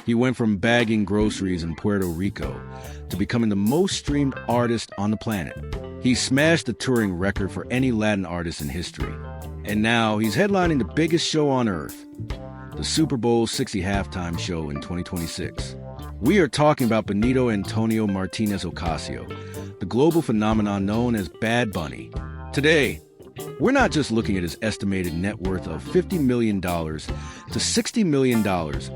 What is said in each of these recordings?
He went from bagging groceries in Puerto Rico to becoming the most streamed artist on the planet. He smashed the touring record for any Latin artist in history. And now he's headlining the biggest show on earth, the Super Bowl 60 halftime show in 2026. We are talking about Benito Antonio Martinez Ocasio, the global phenomenon known as Bad Bunny. Today, we're not just looking at his estimated net worth of $50 million to $60 million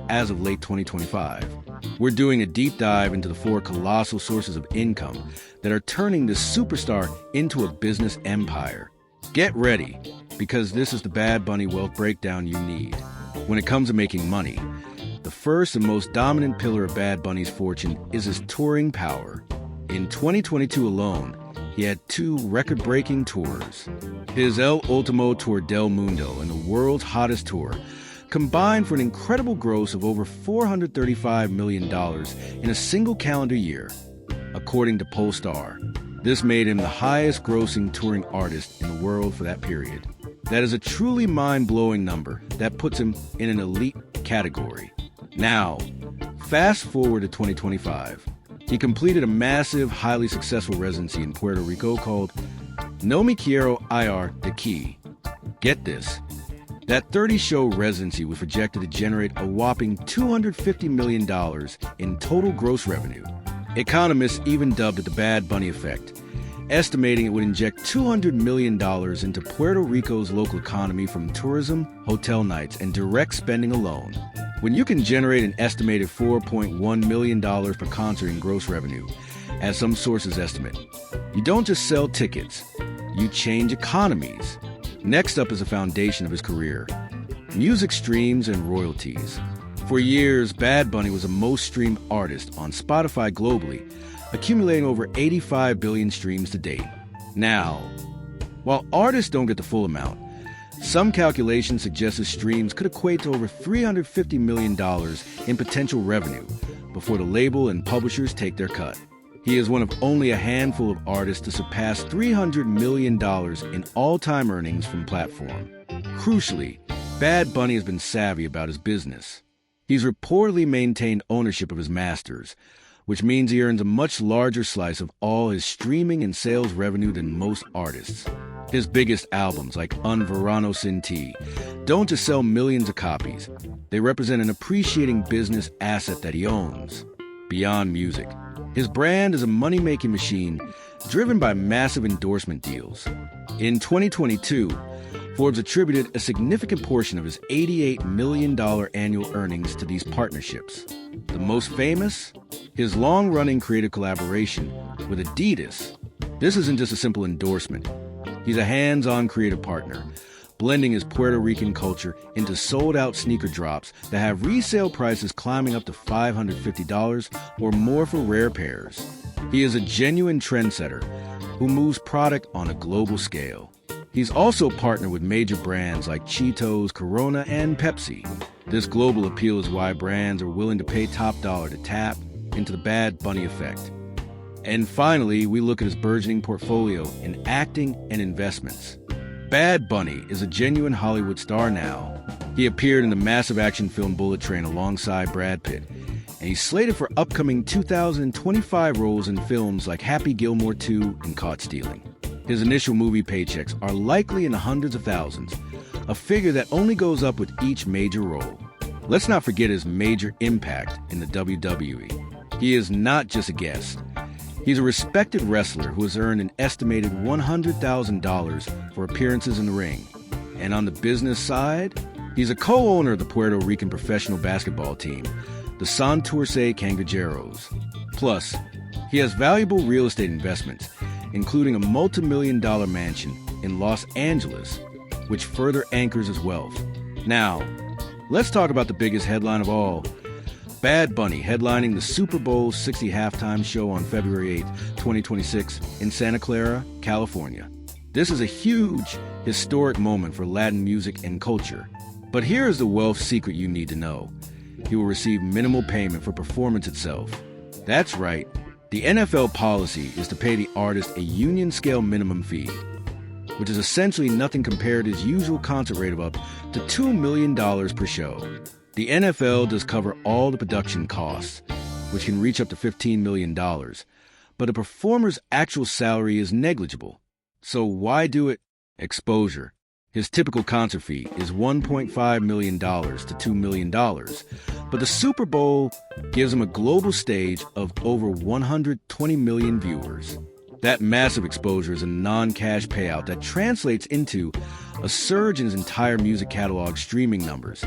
as of late 2025. We're doing a deep dive into the four colossal sources of income that are turning this superstar into a business empire. Get ready, because this is the Bad Bunny wealth breakdown you need. When it comes to making money, the first and most dominant pillar of Bad Bunny's fortune is his touring power. In 2022 alone, he had 2 record-breaking tours. His El Ultimo Tour del Mundo and the world's hottest tour combined for an incredible gross of over $435 million in a single calendar year, according to Pollstar. This made him the highest-grossing touring artist in the world for that period. That is a truly mind-blowing number that puts him in an elite category. Now, fast forward to 2025. He completed a massive, highly successful residency in Puerto Rico called No Me Quiero Ir de Aquí. Get this. That 30-show residency was projected to generate a whopping $250 million in total gross revenue. Economists even dubbed it the Bad Bunny effect, estimating it would inject $200 million into Puerto Rico's local economy from tourism, hotel nights, and direct spending alone. When you can generate an estimated $4.1 million per concert in gross revenue, as some sources estimate, you don't just sell tickets, you change economies. Next up is the foundation of his career: music streams and royalties. For years, Bad Bunny was the most streamed artist on Spotify globally, accumulating over 85 billion streams to date. Now, while artists don't get the full amount, some calculations suggest his streams could equate to over $350 million in potential revenue before the label and publishers take their cut. He is one of only a handful of artists to surpass $300 million in all-time earnings from platform. Crucially, Bad Bunny has been savvy about his business. He's reportedly maintained ownership of his masters, which means he earns a much larger slice of all his streaming and sales revenue than most artists. His biggest albums, like Un Verano Sin Ti, don't just sell millions of copies. They represent an appreciating business asset that he owns. Beyond music, his brand is a money-making machine driven by massive endorsement deals. In 2022, Forbes attributed a significant portion of his $88 million annual earnings to these partnerships. The most famous? His long-running creative collaboration with Adidas. This isn't just a simple endorsement. He's a hands-on creative partner, blending his Puerto Rican culture into sold-out sneaker drops that have resale prices climbing up to $550 or more for rare pairs. He is a genuine trendsetter who moves product on a global scale. He's also partnered with major brands like Cheetos, Corona, and Pepsi. This global appeal is why brands are willing to pay top dollar to tap into the Bad Bunny effect. And finally, we look at his burgeoning portfolio in acting and investments. Bad Bunny is a genuine Hollywood star now. He appeared in the massive action film Bullet Train alongside Brad Pitt, and he's slated for upcoming 2025 roles in films like Happy Gilmore 2 and Caught Stealing. His initial movie paychecks are likely in the hundreds of thousands, a figure that only goes up with each major role. Let's not forget his major impact in the WWE. He is not just a guest. He's a respected wrestler who has earned an estimated $100,000 for appearances in the ring. And on the business side, he's a co-owner of the Puerto Rican professional basketball team, the Santurce Cangalleros. Plus, he has valuable real estate investments, including a multi-million-dollar mansion in Los Angeles, which further anchors his wealth. Now, let's talk about the biggest headline of all: Bad Bunny headlining the Super Bowl 60 halftime show on February 8, 2026 in Santa Clara, California. This is a huge, historic moment for Latin music and culture. But here is the wealth secret you need to know. He will receive minimal payment for performance itself. That's right, the NFL policy is to pay the artist a union-scale minimum fee, which is essentially nothing compared to his usual concert rate of up to $2 million per show. The NFL does cover all the production costs, which can reach up to $15 million, but a performer's actual salary is negligible. So why do it? Exposure. His typical concert fee is $1.5 million to $2 million, but the Super Bowl gives him a global stage of over 120 million viewers. That massive exposure is a non-cash payout that translates into a surge in his entire music catalog streaming numbers,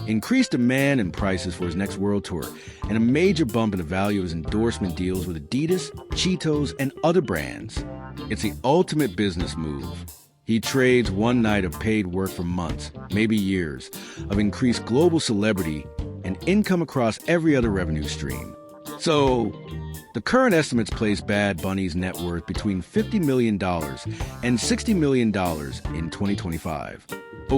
increased demand and prices for his next world tour, and a major bump in the value of his endorsement deals with Adidas, Cheetos, and other brands. It's the ultimate business move. He trades one night of paid work for months, maybe years, of increased global celebrity and income across every other revenue stream. So, the current estimates place Bad Bunny's net worth between $50 million and $60 million in 2025.